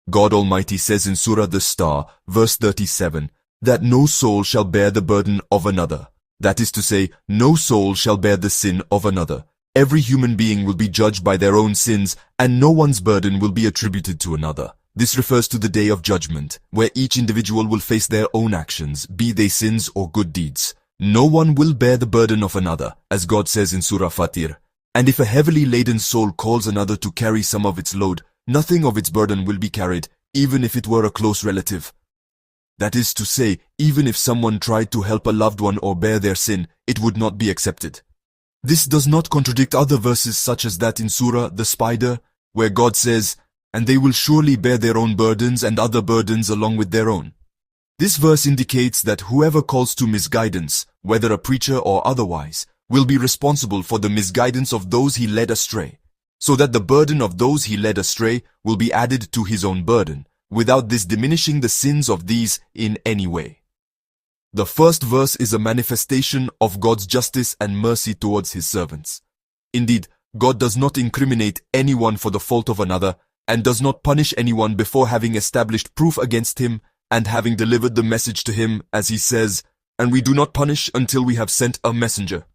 God Almighty says in Surah The Star, verse 37, that no soul shall bear the burden of another. That is to say, no soul shall bear the sin of another. Every human being will be judged by their own sins, and no one's burden will be attributed to another. This refers to the day of judgment, where each individual will face their own actions, be they sins or good deeds. No one will bear the burden of another, as God says in Surah Fatir. And if a heavily laden soul calls another to carry some of its load, nothing of its burden will be carried, even if it were a close relative. That is to say, even if someone tried to help a loved one or bear their sin, it would not be accepted. This does not contradict other verses such as that in Surah The Spider, where God says, "And they will surely bear their own burdens and other burdens along with their own." This verse indicates that whoever calls to misguidance, whether a preacher or otherwise, will be responsible for the misguidance of those he led astray, so that the burden of those he led astray will be added to his own burden, without this diminishing the sins of these in any way. The first verse is a manifestation of God's justice and mercy towards his servants. Indeed, God does not incriminate anyone for the fault of another, and does not punish anyone before having established proof against him and having delivered the message to him, as he says, "And we do not punish until we have sent a messenger."